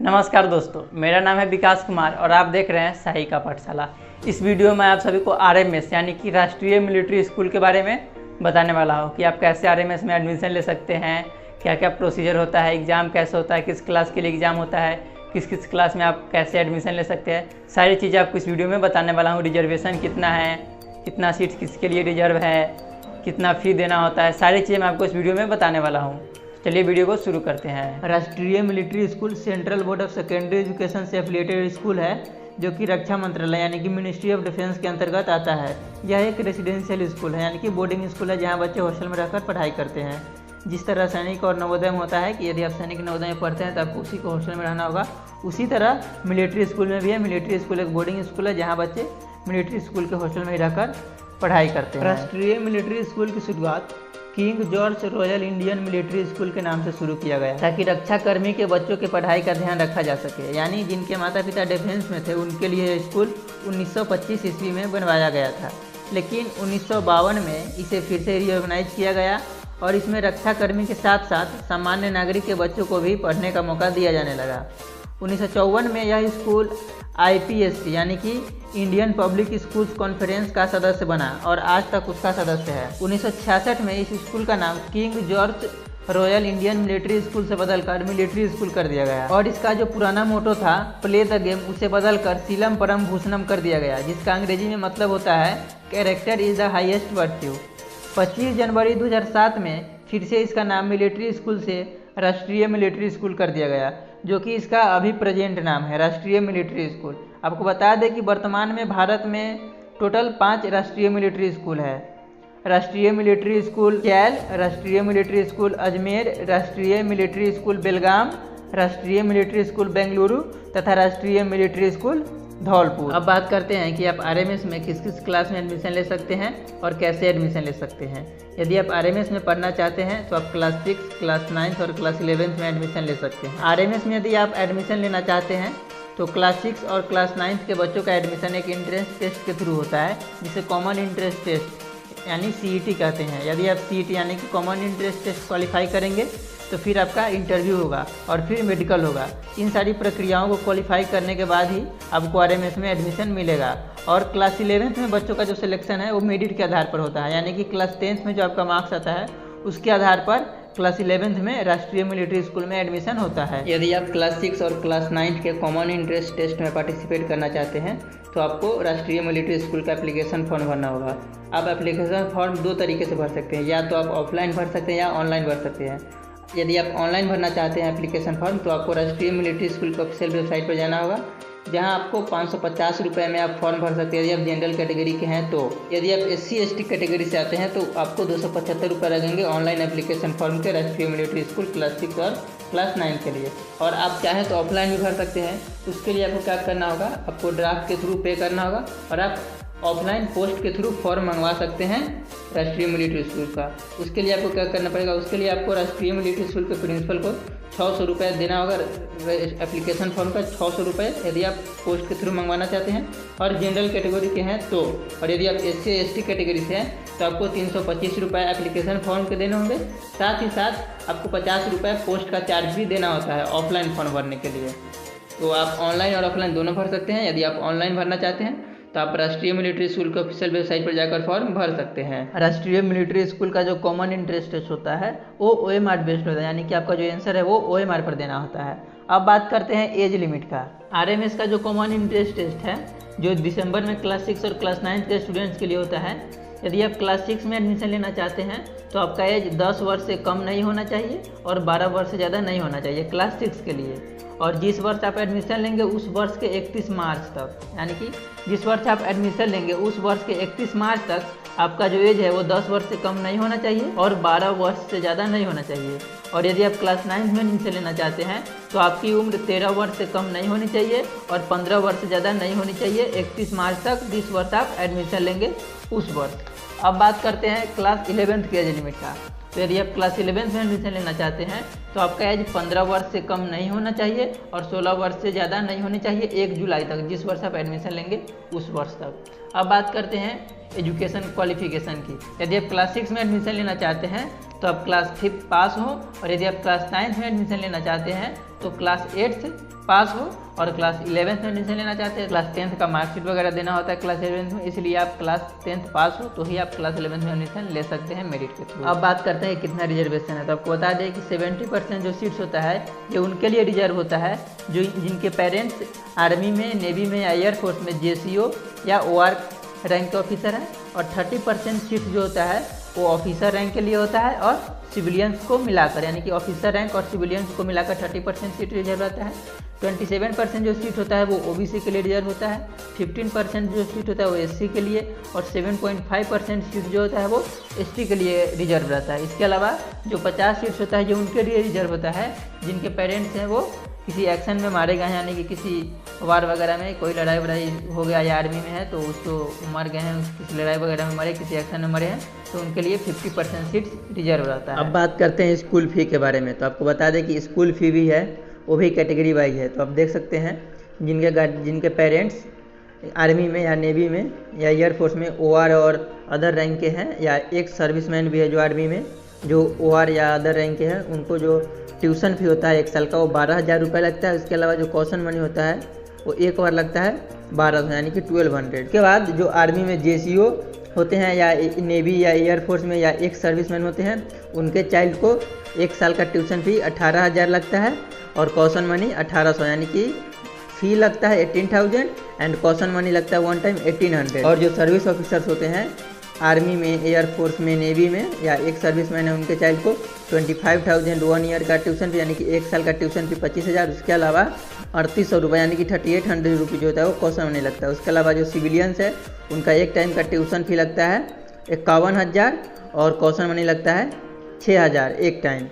नमस्कार दोस्तों, मेरा नाम है विकास कुमार और आप देख रहे हैं सहायिका पाठशाला। इस वीडियो में आप सभी को आरएमएस यानी कि राष्ट्रीय मिलिट्री स्कूल के बारे में बताने वाला हूँ कि आप कैसे आरएमएस में एडमिशन ले सकते हैं, क्या क्या प्रोसीजर होता है, एग्ज़ाम कैसे होता है, किस क्लास के लिए एग्ज़ाम होता है, किस किस क्लास में आप कैसे एडमिशन ले सकते हैं, सारी चीज़ें आपको इस वीडियो में बताने वाला हूँ। रिजर्वेशन कितना है, कितना सीट किसके लिए रिजर्व है, कितना फ़ी देना होता है, सारी चीज़ें मैं आपको इस वीडियो में बताने वाला हूँ। चलिए वीडियो को शुरू करते हैं। राष्ट्रीय military school central board of secondary education से एफिलिएटेड स्कूल है जो कि रक्षा मंत्रालय यानी कि मिनिस्ट्री ऑफ डिफेंस के अंतर्गत आता है। यह एक रेसिडेंशियल स्कूल है यानी कि बोर्डिंग स्कूल है जहां बच्चे हॉस्टल में रहकर पढ़ाई करते हैं। जिस तरह सैनिक और नवोदय में होता है कि यदि आप सैनिक नवोदय में पढ़ते हैं तो आपको उसी को हॉस्टल में रहना होगा, उसी तरह मिलिट्री स्कूल में भी है। मिलिट्री स्कूल एक बोर्डिंग स्कूल है जहाँ बच्चे मिलिट्री स्कूल के हॉस्टल में ही रहकर पढ़ाई करते हैं। राष्ट्रीय मिलिट्री स्कूल की शुरुआत king George royal Indian military school के नाम से शुरू किया गया ताकि रक्षा कर्मी के बच्चों के पढ़ाई का ध्यान रखा जा सके, यानी जिनके माता पिता डिफेंस में थे उनके लिए स्कूल 1925 ईस्वी में बनवाया गया था। लेकिन 1952 में इसे फिर से रीऑर्गेनाइज किया गया और इसमें रक्षा कर्मी के साथ साथ सामान्य नागरिक के बच्चों को भी पढ़ने का मौका दिया जाने लगा। 1954 में यह स्कूल IPSC यानी कि इंडियन पब्लिक स्कूल्स कॉन्फ्रेंस का सदस्य बना और आज तक उसका सदस्य है। 1966 में इस स्कूल का नाम king George royal Indian military school से बदलकर मिलिट्री स्कूल कर दिया गया और इसका जो पुराना मोटो था प्ले द गेम उसे बदलकर सीलम परम भूषणम कर दिया गया, जिसका अंग्रेजी में मतलब होता है character is the highest virtue. 25 जनवरी 2007 में फिर से इसका नाम मिलिट्री स्कूल से राष्ट्रीय मिलिट्री स्कूल कर दिया गया, जो कि इसका अभी प्रेजेंट नाम है राष्ट्रीय मिलिट्री स्कूल। आपको बता दें कि वर्तमान में भारत में टोटल 5 राष्ट्रीय मिलिट्री स्कूल है। राष्ट्रीय मिलिट्री स्कूल कैल, राष्ट्रीय मिलिट्री स्कूल अजमेर, राष्ट्रीय मिलिट्री स्कूल बेलगाम, राष्ट्रीय मिलिट्री स्कूल बेंगलुरु तथा राष्ट्रीय मिलिट्री स्कूल धौलपुर। अब बात करते हैं कि आप आरएमएस में किस किस क्लास में एडमिशन ले सकते हैं और कैसे एडमिशन ले सकते हैं। यदि आप आरएमएस में पढ़ना चाहते हैं तो आप क्लास 6, क्लास 9 और क्लास 11 में एडमिशन ले सकते हैं। आरएमएस में यदि आप एडमिशन लेना चाहते हैं तो क्लास 6 और क्लास 9 के बच्चों का एडमिशन एक एंट्रेंस टेस्ट के थ्रू होता है, जिसे कॉमन इंट्रेंस टेस्ट यानी CET कहते हैं। यदि आप CET यानी कि कॉमन इंट्रेंस टेस्ट क्वालिफाई करेंगे तो फिर आपका इंटरव्यू होगा और फिर मेडिकल होगा। इन सारी प्रक्रियाओं को क्वालिफाई करने के बाद ही आपको आरएमएस में एडमिशन मिलेगा। और क्लास 11 में बच्चों का जो सिलेक्शन है वो मेरिट के आधार पर होता है, यानी कि क्लास 10 में जो आपका मार्क्स आता है उसके आधार पर क्लास 11 में राष्ट्रीय मिलिट्री स्कूल में एडमिशन होता है। यदि आप क्लास 6 और क्लास 9 के कॉमन इंट्रेंस टेस्ट में पार्टिसिपेट करना चाहते हैं तो आपको राष्ट्रीय मिलिट्री स्कूल का एप्लीकेशन फॉर्म भरना होगा। आप एप्लीकेशन फॉर्म 2 तरीके से भर सकते हैं, या तो आप ऑफलाइन भर सकते हैं या ऑनलाइन भर सकते हैं। यदि आप ऑनलाइन भरना चाहते हैं एप्लीकेशन फॉर्म तो आपको राष्ट्रीय मिलिट्री स्कूल की ऑफिशियल वेबसाइट पर जाना होगा, जहां आपको 550 रुपये में आप फॉर्म भर सकते हैं यदि आप जनरल कैटेगरी के हैं तो। यदि आप SC/ST कैटेगरी से आते हैं तो आपको 275 रुपये लगेंगे ऑनलाइन एप्लीकेशन फॉर्म के राष्ट्रीय मिलिट्री स्कूल क्लास 6 और क्लास 9 के लिए। और आप चाहें तो ऑफलाइन भी भर सकते हैं। उसके लिए आपको क्या करना होगा, आपको ड्राफ्ट के थ्रू पे करना होगा और आप ऑफलाइन पोस्ट के थ्रू फॉर्म मंगवा सकते हैं राष्ट्रीय मिलिट्री स्कूल का। उसके लिए आपको क्या करना पड़ेगा, उसके लिए आपको राष्ट्रीय मिलिट्री स्कूल के प्रिंसिपल को 600 रुपये देना होगा, एप्लीकेशन फॉर्म का 600 रुपये यदि आप पोस्ट के थ्रू मंगवाना चाहते हैं और जनरल कैटेगरी के हैं तो। और यदि आप SC/ST कैटेगरी से हैं तो आपको 325 रुपये एप्लीकेशन फॉर्म के देने होंगे। साथ ही साथ आपको 50 रुपये पोस्ट का चार्ज भी देना होता है ऑफलाइन फॉर्म भरने के लिए। तो आप ऑनलाइन और ऑफलाइन दोनों भर सकते हैं। यदि आप ऑनलाइन भरना चाहते हैं तो आप राष्ट्रीय मिलिट्री स्कूल के ऑफिशियल वेबसाइट पर जाकर फॉर्म भर सकते हैं। राष्ट्रीय मिलिट्री स्कूल का जो कॉमन इंट्रेंस टेस्ट होता है वो OMR बेस्ड होता है, यानी कि आपका जो आंसर है वो OMR पर देना होता है। अब बात करते हैं एज लिमिट का। आरएमएस का जो कॉमन इंट्रेंस टेस्ट है जो दिसंबर में क्लास 6 और क्लास 9 के स्टूडेंट्स के लिए होता है। यदि आप क्लास 6 में एडमिशन लेना चाहते हैं तो आपका एज 10 वर्ष से कम नहीं होना चाहिए और 12 वर्ष से ज़्यादा नहीं होना चाहिए क्लास 6 के लिए। और जिस वर्ष आप एडमिशन लेंगे उस वर्ष के 31 मार्च तक, यानी कि जिस वर्ष आप एडमिशन लेंगे उस वर्ष के 31 मार्च तक आपका जो एज है वो 10 वर्ष से कम नहीं होना चाहिए और 12 वर्ष से ज़्यादा नहीं होना चाहिए। और यदि आप क्लास 9 में एडमिशन लेना चाहते हैं तो आपकी उम्र 13 वर्ष से कम नहीं होनी चाहिए और 15 वर्ष से ज़्यादा नहीं होनी चाहिए 31 मार्च तक जिस वर्ष आप एडमिशन लेंगे उस वर्ष। अब बात करते हैं क्लास 11 की एज लिमिट का। तो यदि आप क्लास 11 में एडमिशन लेना चाहते हैं तो आपका एज 15 वर्ष से कम नहीं होना चाहिए और 16 वर्ष से ज़्यादा नहीं होनी चाहिए 1 जुलाई तक, जिस वर्ष आप एडमिशन लेंगे उस वर्ष तक। अब बात करते हैं एजुकेशन क्वालिफिकेशन की। यदि आप क्लास 6 में एडमिशन लेना चाहते हैं तो आप क्लास 5th पास हो, और यदि आप क्लास 9th में एडमिशन लेना चाहते हैं तो क्लास 8th पास हो, और क्लास 11th में एडमिशन लेना चाहते हैं क्लास 10th का मार्कशीट वगैरह देना होता है क्लास 11th में, इसलिए आप क्लास 10th पास हो तो ही आप क्लास 11th में एडमिशन ले सकते हैं मेरिट के थ्रू। अब बात करते हैं कितना रिजर्वेशन है। तो आपको बता दें कि 70% जो सीट्स होता है ये उनके लिए रिजर्व होता है जो जिनके पेरेंट्स आर्मी में, नेवी में या एयरफोर्स में JCO या OR रैंक के ऑफिसर हैं, और 30% सीट्स जो होता है वो ऑफिसर रैंक के लिए होता है, और सिविलियंस को मिलाकर यानी कि ऑफिसर रैंक और सिविलियंस को मिलाकर 30% सीट रिजर्व रहता है। 27% जो सीट होता है वो OBC के लिए रिजर्व होता है, 15% जो सीट होता है वो SC के लिए, और 7.5% सीट जो होता है वो ST के लिए रिजर्व रहता है। इसके अलावा जो 50 सीट्स होता है जो उनके लिए रिजर्व होता है जिनके पेरेंट्स हैं वो किसी एक्शन में मारे गए हैं, यानी कि किसी वार वगैरह में कोई लड़ाई वड़ाई हो गया या आर्मी में है तो उसको मार गए हैं, किसी लड़ाई वगैरह में मरे, किसी एक्शन में मरे हैं, तो उनके लिए 50% सीट्स रिजर्व रहता है। अब बात करते हैं स्कूल फ़ी के बारे में। तो आपको बता दें कि स्कूल फ़ी भी है, वो भी कैटेगरी वाइज है। तो आप देख सकते हैं जिनके पेरेंट्स आर्मी में या नेवी में या एयरफोर्स में OR और अदर रैंक के हैं, या एक सर्विसमैन भी है जो आर्मी में जो OR या अदर रैंक के हैं, उनको जो ट्यूशन फ़ी होता है 1 साल का वो 12,000 रुपये लगता है। उसके अलावा जो कॉशन मनी होता है वो एक बार लगता है 1200 यानी कि 1200। के बाद जो आर्मी में JCO होते हैं या नेवी या एयरफोर्स में या एक सर्विसमैन होते हैं उनके चाइल्ड को 1 साल का ट्यूशन फ़ी 18,000 लगता है, और कॉशन मनी 1800 यानी कि फ़ी लगता है 18,000 एंड कॉशन मनी लगता है वन टाइम 1800। और जो सर्विस ऑफिसर्स होते हैं आर्मी में, एयरफोर्स में, नेवी में या एक सर्विसमैन है उनके चाइल्ड को 25,000 1 ईयर का ट्यूशन फी यानी कि 1 साल का ट्यूशन फी 25,000। उसके अलावा 3,800 रुपये यानी कि 3,800 रुपये जो होता है वो कॉशन मनी लगता है। उसके अलावा जो सिविलियंस है उनका एक टाइम का ट्यूशन फी लगता है 51,000 और कॉशन मनी लगता है 6,000 एक टाइम।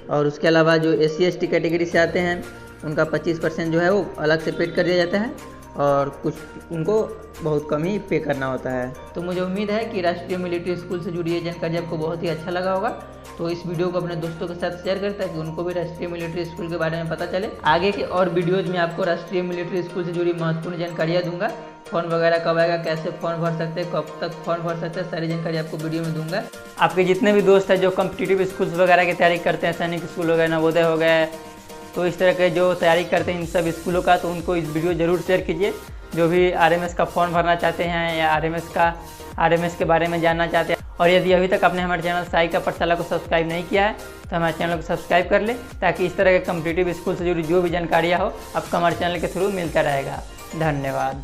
और उसके अलावा जो SC ST कैटेगरी से आते हैं उनका 25% जो है वो अलग से पेड कर दिया जाता है, और कुछ उनको बहुत कम ही पे करना होता है। तो मुझे उम्मीद है कि राष्ट्रीय मिलिट्री स्कूल से जुड़ी ये जानकारी आपको बहुत ही अच्छा लगा होगा। तो इस वीडियो को अपने दोस्तों के साथ शेयर करें ताकि उनको भी राष्ट्रीय मिलिट्री स्कूल के बारे में पता चले। आगे के और वीडियोज़ में आपको राष्ट्रीय मिलिट्री स्कूल से जुड़ी महत्वपूर्ण जानकारियाँ दूंगा। फॉर्म वगैरह कब आएगा, कैसे फॉर्म भर सकते हैं, कब तक फॉर्म भर सकते हैं, सारी जानकारी आपको वीडियो में दूंगा। आपके जितने भी दोस्त हैं जो कॉम्पिटिटिव स्कूल्स वगैरह की तैयारी करते हैं, सैनिक स्कूल हो गए, नवोदय हो गए, तो इस तरह के जो तैयारी करते हैं इन सब स्कूलों का, तो उनको इस वीडियो ज़रूर शेयर कीजिए। जो भी RMS का फॉर्म भरना चाहते हैं या RMS के बारे में जानना चाहते हैं, और यदि अभी तक आपने हमारे चैनल साई का पाठशाला को सब्सक्राइब नहीं किया है तो हमारे चैनल को सब्सक्राइब कर ले, ताकि इस तरह के कॉम्पिटिटिव स्कूल से जुड़ी जो भी जानकारियाँ हो आपको हमारे चैनल के थ्रू मिलता रहेगा। धन्यवाद।